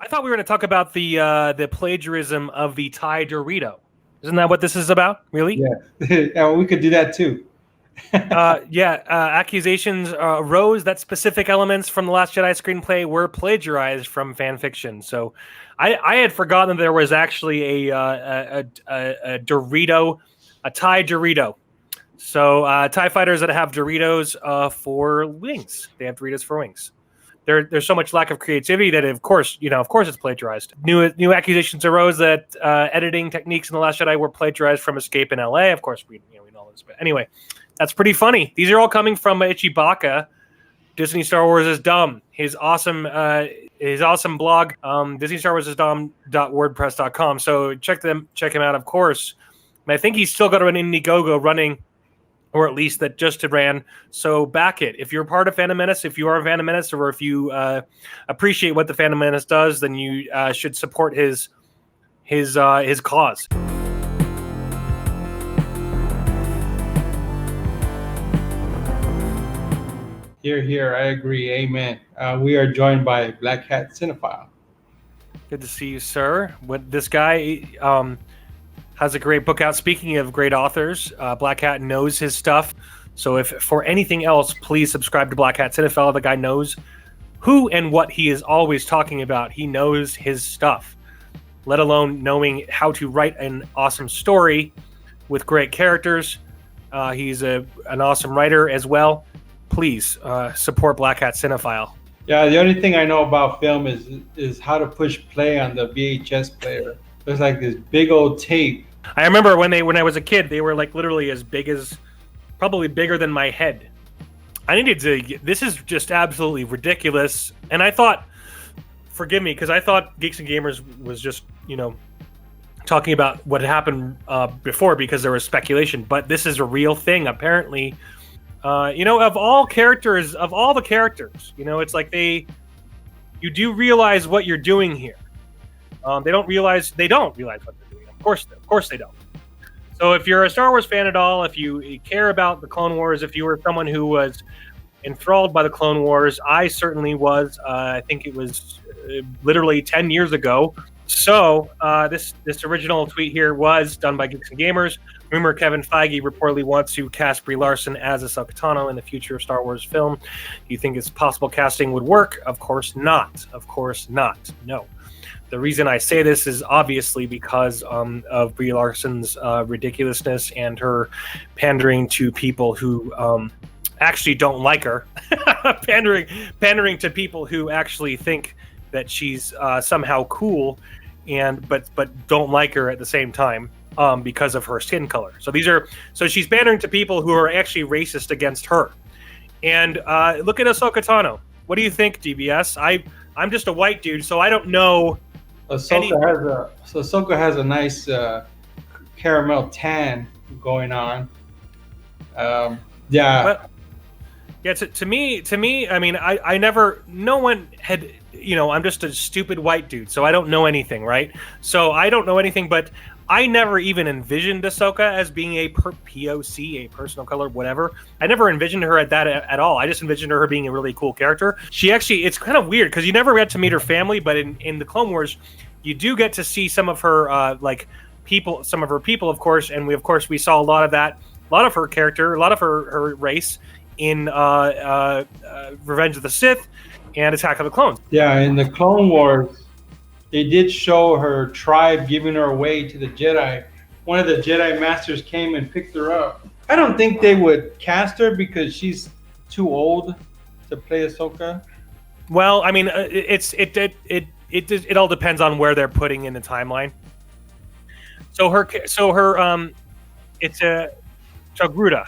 I thought we were going to talk about the plagiarism of the Thai Dorito. Isn't that what this is about? Really? Yeah, and we could do that too. Yeah. Accusations arose that specific elements from the Last Jedi screenplay were plagiarized from fan fiction. So, I had forgotten there was actually a Dorito, a Thai Dorito. So Thai fighters that have Doritos for wings. They have Doritos for wings. There's so much lack of creativity that, of course, it's plagiarized. New accusations arose that editing techniques in The Last Jedi were plagiarized from Escape in L.A. Of course, we know this, but anyway, that's pretty funny. These are all coming from Ichibaka. Disney Star Wars is dumb. His awesome blog, DisneyStarWarsIsDumb.wordpress.com. So check him out, of course. And I think he's still got an Indiegogo running, or at least that just ran. So back it. If you're part of Phantom Menace, if you are a Phantom Menace, or if you appreciate what the Phantom Menace does, then you should support his cause. Here, I agree. Amen. We are joined by Black Hat Cinephile. Good to see you, sir. This guy has a great book out. Speaking of great authors, Black Hat knows his stuff. So if for anything else, please subscribe to Black Hat Cinephile. The guy knows who and what he is always talking about. He knows his stuff, let alone knowing how to write an awesome story with great characters. He's an awesome writer as well. Please support Black Hat Cinephile. Yeah, the only thing I know about film is how to push play on the VHS player. There's like this big old tape. I remember when I was a kid, they were like literally as big as, probably bigger than my head. This is just absolutely ridiculous. And I thought, forgive me, because I thought Geeks and Gamers was just, talking about what happened before because there was speculation. But this is a real thing, apparently. Of all the characters, it's like you do realize what you're doing here. They don't realize what they're doing. Of course they don't. So if you're a Star Wars fan at all, if you care about the Clone Wars, if you were someone who was enthralled by the Clone Wars, I certainly was. I think it was literally 10 years ago. So this original tweet here was done by Geeks and Gamers. Rumor Kevin Feige reportedly wants to cast Brie Larson as Ahsoka Tano in the future Star Wars film. Do you think it's possible casting would work? Of course not. Of course not. No. The reason I say this is obviously because of Brie Larson's ridiculousness and her pandering to people who actually don't like her. pandering to people who actually think that she's somehow cool, but don't like her at the same time. Because of her skin color. So she's pandering to people who are actually racist against her. And look at Ahsoka Tano. What do you think, DBS? I'm just a white dude, so I don't know. Ahsoka has a nice caramel tan going on. Yeah. But, yeah. To me, I mean, I never. No one had. I'm just a stupid white dude, so I don't know anything, right? So I don't know anything, but I never even envisioned Ahsoka as being a POC, a personal color, whatever. I never envisioned her at all. I just envisioned her being a really cool character. It's kind of weird because you never get to meet her family, but in the Clone Wars, you do get to see some of her people, of course, and we saw a lot of that, a lot of her character, a lot of her race in Revenge of the Sith and Attack of the Clones. Yeah, in the Clone Wars, they did show her tribe giving her away to the Jedi. One of the Jedi Masters came and picked her up. I don't think they would cast her because she's too old to play Ahsoka. Well, I mean, it all depends on where they're putting in the timeline. It's a Togruta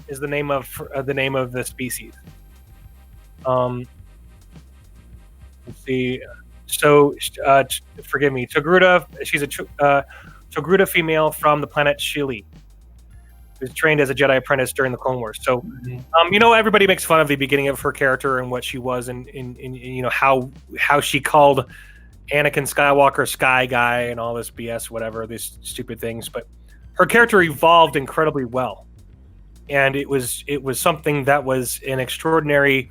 is the name of the species. Let's see. So, forgive me, Togruta. She's a Togruta female from the planet Shili, who's trained as a Jedi apprentice during the Clone Wars. So, everybody makes fun of the beginning of her character and what she was, and how she called Anakin Skywalker Sky Guy and all this BS, whatever, these stupid things. But her character evolved incredibly well, and it was something that was an extraordinary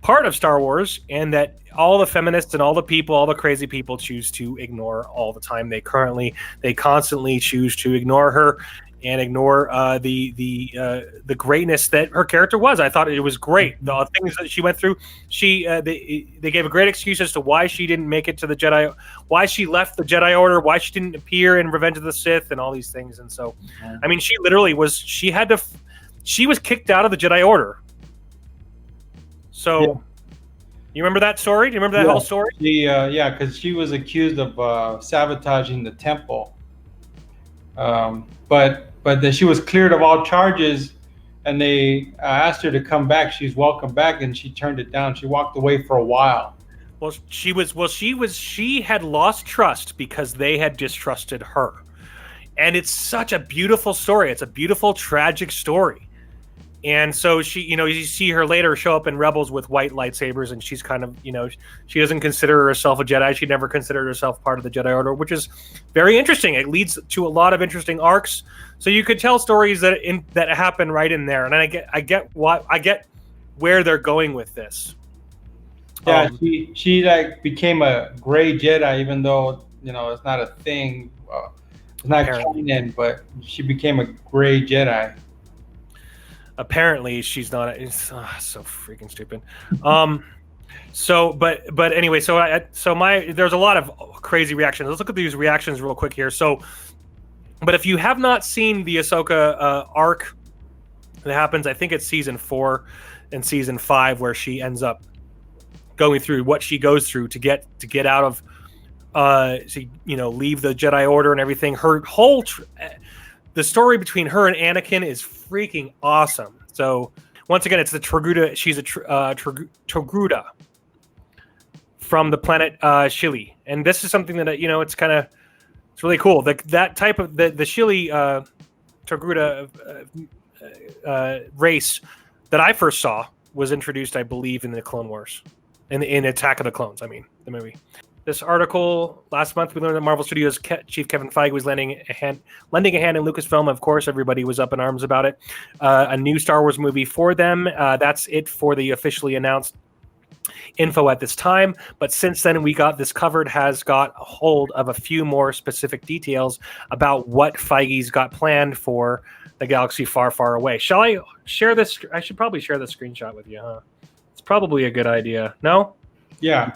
part of Star Wars, and that all the feminists and all the people, all the crazy people, choose to ignore all the time. They constantly choose to ignore her and ignore the greatness that her character was. I thought it was great. The things that she went through. They gave a great excuse as to why she didn't make it to the Jedi, why she left the Jedi Order, why she didn't appear in Revenge of the Sith, and all these things. And so, I mean, she literally was. She was kicked out of the Jedi Order. So, you remember that story? Do you remember that whole story? Because she was accused of sabotaging the temple. But then she was cleared of all charges, and they asked her to come back. She's welcome back, and she turned it down. She walked away for a while. Well, she had lost trust because they had distrusted her. And it's such a beautiful story. It's a beautiful, tragic story. And so she, you see her later show up in Rebels with white lightsabers, and she's kind of, she doesn't consider herself a Jedi. She never considered herself part of the Jedi Order, which is very interesting. It leads to a lot of interesting arcs. So you could tell stories that happen right in there. And I get where they're going with this. Yeah, she like became a gray Jedi, even though it's not a thing. It's not canon, but she became a gray Jedi. Apparently she's not. It's so freaking stupid. But anyway, there's a lot of crazy reactions. Let's look at these reactions real quick here. So, but if you have not seen the Ahsoka arc that happens, I think it's season 4 and season 5 where she ends up going through what she goes through to get out of, leave the Jedi Order and everything. Her whole the story between her and Anakin is freaking awesome. So once again, it's the Togruta. She's a Togruta from the planet Shili, and this is something that it's really cool. That type of the Shili Togruta race that I first saw was introduced, I believe, in the Clone Wars, in Attack of the Clones. I mean, the movie. This article, last month, we learned that Marvel Studios chief Kevin Feige was lending a hand in Lucasfilm. Of course, everybody was up in arms about it. A new Star Wars movie for them. That's it for the officially announced info at this time. But since then, has got a hold of a few more specific details about what Feige's got planned for the galaxy far, far away. Shall I share this? I should probably share the screenshot with you, huh? It's probably a good idea. No? Yeah.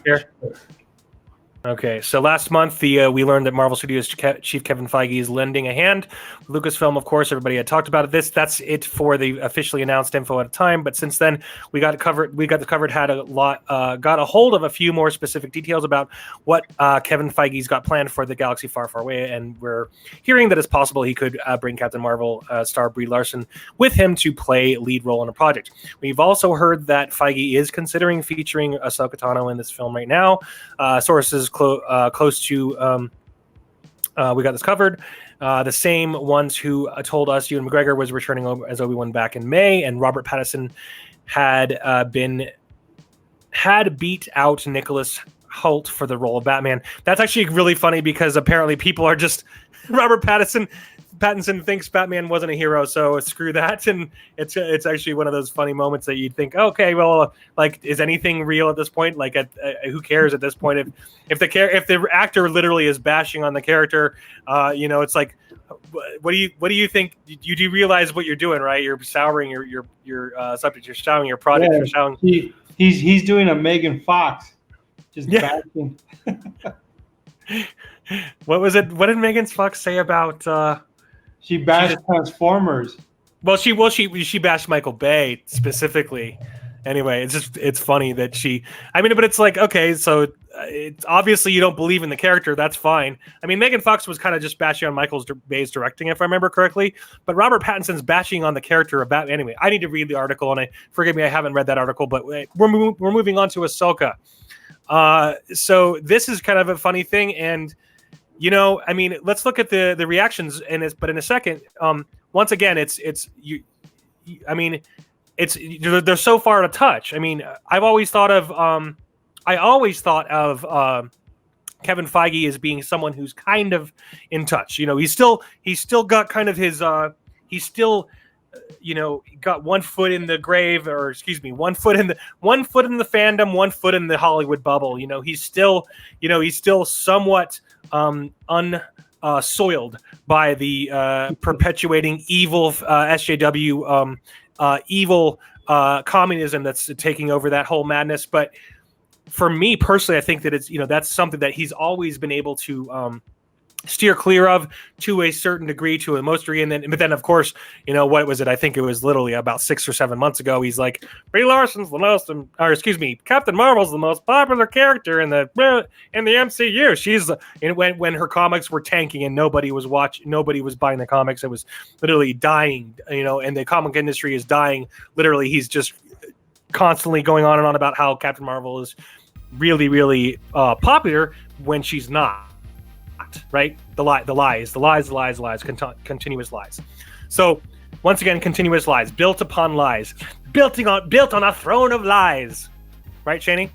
Okay, so last month we learned that Marvel Studios chief Kevin Feige is lending a hand. Lucasfilm, of course, everybody had talked about it. That's it for the officially announced info at a time. But since then, got a hold of a few more specific details about what Kevin Feige's got planned for the galaxy far, far away. And we're hearing that it's possible he could bring Captain Marvel star Brie Larson with him to play lead role in a project. We've also heard that Feige is considering featuring Ahsoka Tano in this film right now. Sources close to we got this covered. The same ones who told us Ewan McGregor was returning as Obi-Wan back in May, and Robert Pattinson had beat out Nicholas Hoult for the role of Batman. That's actually really funny because apparently people are just Robert Pattinson thinks Batman wasn't a hero, so screw that. And it's actually one of those funny moments that you'd think, okay, well, like, is anything real at this point? Like, who cares at this point? If the actor literally is bashing on the character, it's like, what do you think? You do realize what you're doing, right? You're souring your subject. You're souring your project. Yeah, you're souring. He's doing a Megan Fox, just bashing. What was it? What did Megan Fox say about? She bashed Transformers. Well, she bashed Michael Bay specifically. Anyway, it's funny that but it's like, okay, so it's obviously you don't believe in the character. That's fine. I mean, Megan Fox was kind of just bashing on Michael Bay's directing, if I remember correctly. But Robert Pattinson's bashing on the character of Batman. Anyway, I need to read the article, and forgive me, I haven't read that article. But we're moving on to Ahsoka. So this is kind of a funny thing, and let's look at the reactions but in a second. Once again, they're so far out of touch. I mean, I always thought of Kevin Feige as being someone who's kind of in touch. He's still got kind of his he's still got one foot in the grave, or excuse me, one foot in the fandom, one foot in the Hollywood bubble. He's still somewhat soiled by the perpetuating evil SJW evil communism that's taking over that whole madness. But for me personally, I think that it's that's something that he's always been able to steer clear of to a certain degree, to a most degree. But then of course, what was it? I think it was literally about 6 or 7 months ago. He's like, Brie Larson's the most, or excuse me, Captain Marvel's the most popular character in the MCU. She's when her comics were tanking and nobody was buying the comics. It was literally dying, and the comic industry is dying. Literally, he's just constantly going on and on about how Captain Marvel is really, really popular when she's not. Right? The lies, continuous lies. So once again, continuous lies, built upon lies, built on a throne of lies. Right, Shani?